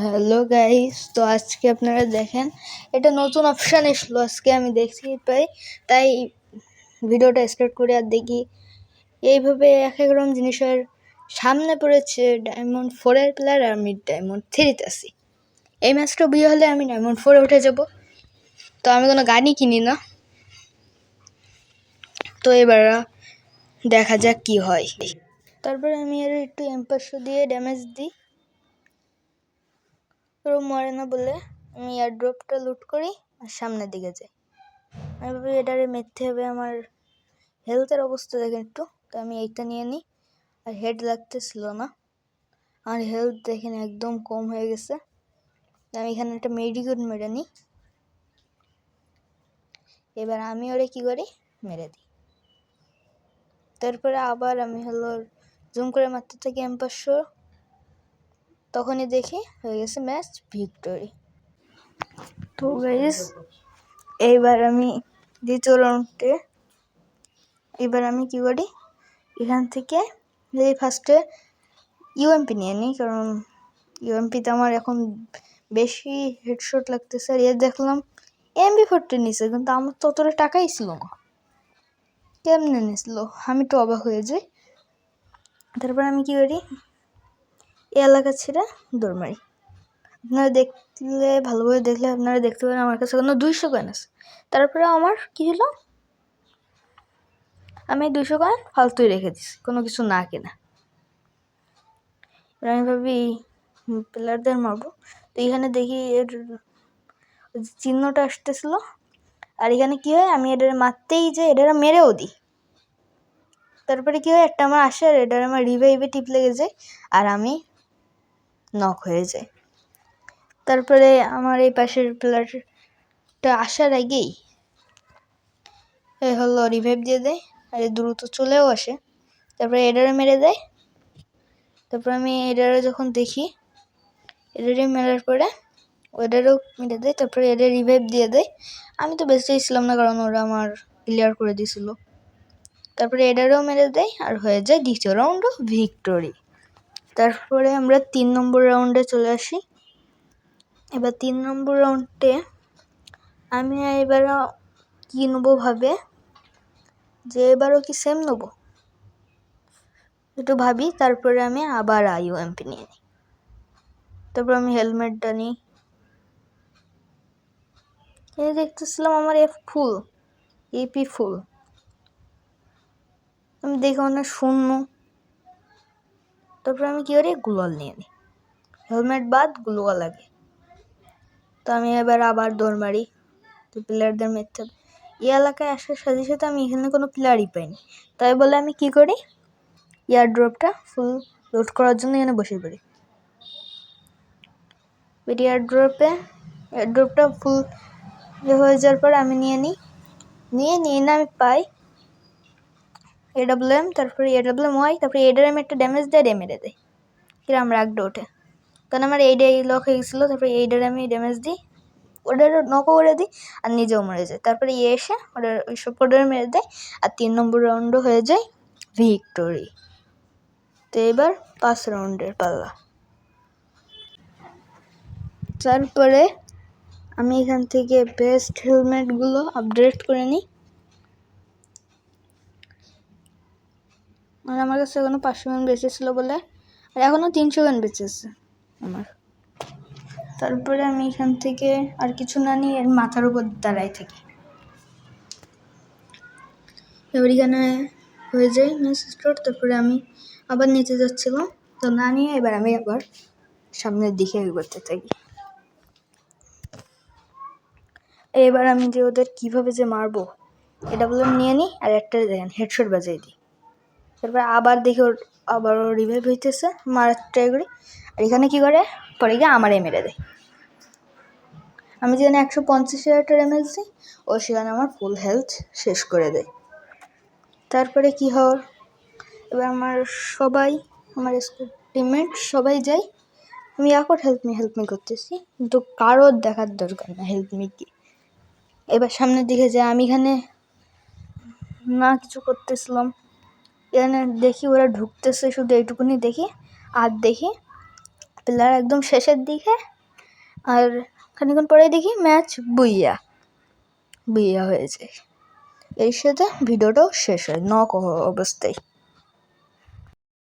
Hello guys, তো আজকে আপনারা দেখেন এটা নতুন অপশান এসলো। আজকে আমি দেখছি তাই ভিডিওটা স্টার্ট করে আর দেখি এইভাবে এক এক রকম জিনিসের সামনে পড়েছে ডায়মন্ড 4-এর প্লেয়ার আর আমি ডায়মন্ড 3-তে আছি। এই ম্যাচটা বিয়ে হলে আমি ডায়মন্ড 4-এ উঠে যাব। তো আমি কোনো গানই কিনি না, তো এবার দেখা যাক কি হয়। তারপরে আমি এর একটু এম্পারশো দিয়ে ড্যামেজ দিই, পুরো মরে না বলে আমি এয়ারড্রপটা লুট করি আর সামনের দিকে যাই। আমি ভাবি এটারে মেরতে হবে। আমার হেলথের অবস্থা দেখেন একটু, তো আমি এইটা নিয়ে নিই। আর হেড লাগতেছিল না, আর হেলথ দেখেন একদম কম হয়ে গেছে। আমি এখানে একটা মেডিকেট মেরে নিই। এবার আমি ওরে কি করি, মেরে দিই। তারপরে আবার আমি জুম করে মারতে থাকি এম্পারশো। তখনই দেখি হয়ে গেছে ম্যাচ ভিক্টোরি। তো গাইস, এইবার আমি দ্বিতীয় রাউন্ডে এবার আমি কি করি, এখান থেকে ফার্স্টে ইউএমপি নিয়ে নিই, কারণ ইউএমপিতে আমার এখন বেশি হেডশট লাগতেছে। আর এর দেখলাম MP40 নিছে, কিন্তু আমার তো অতটা টাকাই ছিল না। কেমনে নিছিল, আমি তো অবাক হয়ে যাই। তারপর আমি কি করি, এই এলাকা ছেড়ে দৌড় মারি। আপনারা দেখলে ভালোভাবে দেখলে আপনারা দেখতে পারেন আমার কাছে কোনো 200 কয়েন আছে। তারপরে আমার কি হলো, আমি 200 কয়েন ফালতুই রেখে দিছি, কোনো কিছু না কিনা। আমি ভাবি প্লেয়ারদের মারবো। তো এখানে দেখি এর চিহ্নটা আসতেছিল, আর এখানে কি হয়, আমি এটার মারতেই যে এটা মেরেও দিই। তারপরে কি হয়, একটা আমার আসে আর এটার আমার রিভাইভে টিপ লেগে যায় আর আমি নক হয়ে যাই। তারপরে আমার এই পাশের প্লেয়ারটা আসার আগেই রিভাইভ দিয়ে দেয়, আর দ্রুত চলেও আসে। তারপরে এটারে মেরে দেয়। তারপর আমি এটারে যখন দেখি, এটারে মেরার পরে ওটারও মেরে দেয়। তারপরে এটার রিভাইভ দিয়ে দেয়। আমি তো বেঁচেই ছিলাম না, কারণ ওরা আমার ক্লিয়ার করে দিয়েছিল। তারপরে এটারও মেরে দেয় আর হয়ে যায় দ্বিতীয় রাউন্ডও ভিক্টোরি। তারপরে আমরা 3 নম্বর রাউন্ডে চলে আসি। এবার 3 নম্বর রাউন্ডে আমি এবারও কি নেবো ভাবে, যে এবারও কি সেম নেবো একটু ভাবি। তারপরে আমি আবার ইউএমপি নিয়ে নিই। তারপর আমি হেলমেটটা নিই। দেখতেছিলাম আমার এপি ফুল। আমি দেখে অনেক শূন্য। তারপর আমি কি করি, গ্লোয়াল নিয়ে নিই। হেলমেট বাদ গ্লোয়াল লাগে। তো আমি এবার আবার দৌড় মারি, তো প্লেয়ারদের মেরতে হবে। এই এলাকায় আসার সাথে সাথে আমি এখানে কোনো প্লেয়ারই পাইনি। তাই বলে আমি কি করি, এয়ারড্রপটা ফুল লোড করার জন্য এখানে বসে পড়ি। এয়ারড্রপটা ফুল হয়ে যাওয়ার পর আমি নিয়ে না আমি পাই AWM, তারপরে AWM তারপরে এটার আমি একটা ড্যামেজ দেয়, মেরে দেয়। কিরম রাগটা ওঠে, কারণ আমার এইটাই লক হয়ে গেছিলো। তারপরে এইটার আমি ড্যামেজ দিই, ওটারও নকও করে দিই আর নিজেও মরে যায়। তারপরে এসে ওটার ওই সব ওটার মেরে দেয় আর 3 নম্বর রাউন্ডও হয়ে যায় ভিক্টোরি। তো এবার 5 রাউন্ডের পাল্লা। তারপরে আমি এখান থেকে বেস্ট হেলমেটগুলো আপডেট করে নিই। আর আমার কাছে এখনো 500 গান বেঁচে ছিল বলে, আর এখনো 300 গান বেঁচেছে আমার। তারপরে আমি এখান থেকে আর কিছু না নিয়ে এর মাথার উপর দাঁড়াই থাকি। এবার এখানে হয়ে যায় ম্যাচ স্টার্ট। তারপরে আমি আবার নিচে যাচ্ছিলাম, তো না নিয়ে এবার আমি আবার সামনের দিকে এগোতে থাকি। এবার আমি যে ওদের কীভাবে যে মারবো এটা বলে নিয়ে নিই, আর একটা দেখেন হেডশট বাজাই দিই। তারপর আবার দেখি আবার রিভাইভ হইতেছে, মারার ট্রাই করি। আর এখানে কী করে, পরে গিয়ে আমারই মেরে দেয়। আমি যেখানে 150 একটা ড্যামেজ দিই, ও সেখানে আমার ফুল হেলথ শেষ করে দেয়। তারপরে কি হওয়ার, এবার আমার টিমমেট সবাই যায়। আমি এখন হেল্প মি করতেছি, কিন্তু কারোর দেখার দরকার না হেল্প মি কি। এবার সামনের দিকে যাই, আমি এখানে না কিছু করতেছিলাম। এখানে দেখি ওরা ঢুকতেছে, শুধু এইটুকুনি দেখি। আর দেখি প্লেয়ার একদম শেষের দিকে, আর খানিক্ষণ পরে দেখি ম্যাচ বুইয়া হয়ে যায়। এর সাথে ভিডিওটাও শেষ হয় নক অবস্থায়।